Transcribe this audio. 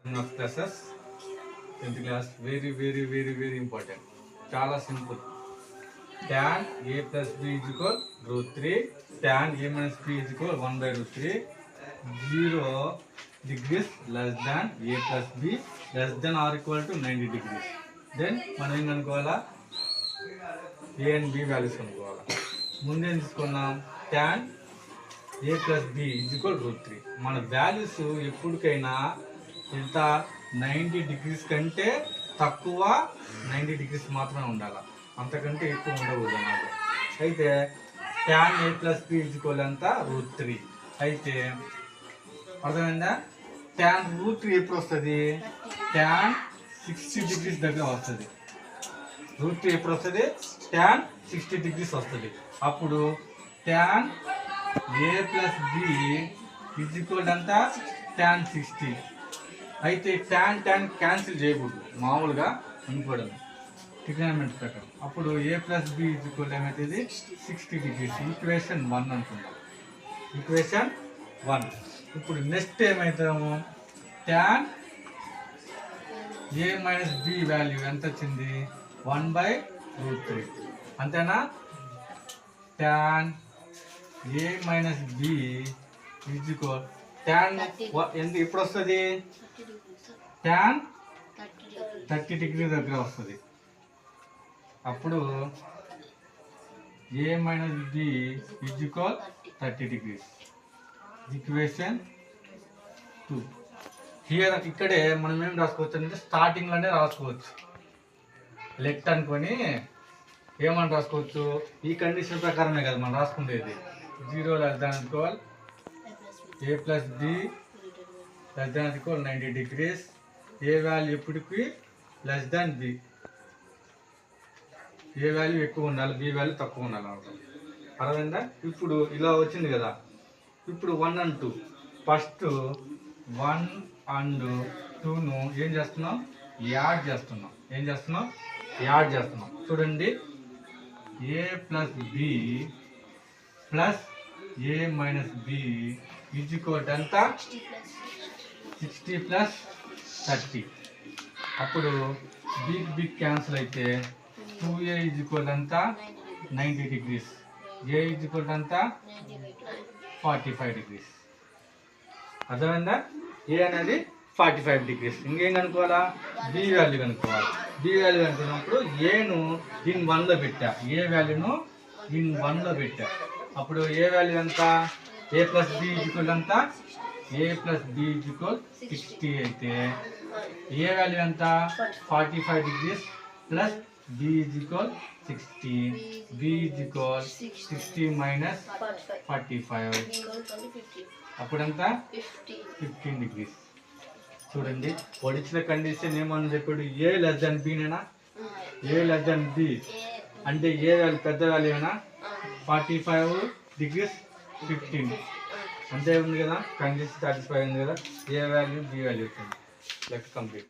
of classes 10th class very important. Chala simple. Tan a plus b is equal root 3. Tan a minus b is equal 1 by root 3. 0 degrees less than a plus b less than or equal to 90 degrees. Then మనం ఏం కనుక్కోవాలా? a and b values కనుక్కోవాలా. ముందేం తీసుకున్నాం? tan a plus b is equal root 3. మన values ఎప్పటికైనా ఎంత 90 degrees కంటే తక్కువ 90 డిగ్రీస్ మాత్రమే ఉండాలి, అంతకంటే ఎక్కువ ఉండకూడదు అన్నమాట. అయితే tan a plus b is equal ఎంత? root 3. అయితే అర్థమైందా? tan root 3 ఎప్పుడు వస్తుంది? tan 60 డిగ్రీస్ దగ్గర వస్తుంది. root 3 ఎప్పుడు వస్తుంది? tan 60 డిగ్రీస్ వస్తుంది. అప్పుడు tan a plus b is equal ఎంత? tan 60. అయితే tan క్యాన్సిల్ చేయకూడదు, మామూలుగా అనుకోవడం ట్రిగ్నోమెట్రీ ప్రకారం. అప్పుడు a plus b is equal ఏమవుతుంది? 60 డిగ్రీస్. ఈక్వేషన్ 1 అనుకుంటాం. ఈక్వేషన్ 1. ఇప్పుడు నెక్స్ట్ ఏమవుతాము? tan a minus b value ఎంత వచ్చింది? 1/√3. అంతేనా? tan a minus b is equal tan ఎంత ఎప్పుడు వస్తుంది? tan 30 డిగ్రీ దగ్గర వస్తుంది. అప్పుడు a minus b is equal 30 degrees. Equation 2. Here ఇక్కడే మనం ఏం రాసుకోవచ్చు అంటే స్టార్టింగ్లోనే రాసుకోవచ్చు. లెట్ అనుకొని ఏమని రాసుకోవచ్చు? ఈ కండిషన్ ప్రకారమే కదా మనం రాసుకునేది. 0 less than equal a plus b less than equal 90 degrees. A value ఎప్పటికి లెస్ దాన్ బి. ఏ వాల్యూ ఎక్కువ ఉండాలి, బి వాల్యూ తక్కువ ఉండాలి అనమాట. అర్థమైందా? ఇప్పుడు ఇలా వచ్చింది కదా. ఇప్పుడు 1 and 2 ఫస్ట్ 1 and 2ను ఏం చేస్తున్నాం? యాడ్ చేస్తున్నాం. ఏం చేస్తున్నాం? యాడ్ చేస్తున్నాం. చూడండి, a plus b plus a minus b is equal to ఎంత? 60 plus 30. అప్పుడు బిగ్ క్యాన్సిల్ అయితే 2a ఈజ్ ఈక్వల్ ఎంత? 90 డిగ్రీస్. a ఈజ్ ఈక్వల్ ఎంత? 45 డిగ్రీస్. అర్థమైందా? a అనేది 45 డిగ్రీస్. ఇంకేం కనుక్కోవాలా? b వాల్యూ కనుక్కోవాలి. b వాల్యూ కనుక్కున్నప్పుడు aను ఇన్ 1లో పెట్టా, a వాల్యూను ఇన్ 1లో పెట్టా. అప్పుడు a వాల్యూ ఎంత? a plus b is equal ఎంత? a plus b is equal 60 అయితే a వాల్యూ ఎంత? 45 degrees plus b is equal 60. b is equal 60 minus 45 అప్పుడంతా 15 డిగ్రీస్. చూడండి, పొడిచిన కండిషన్ ఏమని చెప్పాడు? ఏ లెస్ దాన్ బి నేనా? ఏ లెస్ దాన్ బి అంటే ఏ వాల్యూ పెద్ద వాల్యూ అయినా 45 డిగ్రీస్ 15 అంతే ఉంది కదా. కండిషన్ సాటిస్ఫై ఉంది కదా. ఏ వాల్యూ బి వాల్యూ వచ్చింది. లెక్క కంప్లీట్.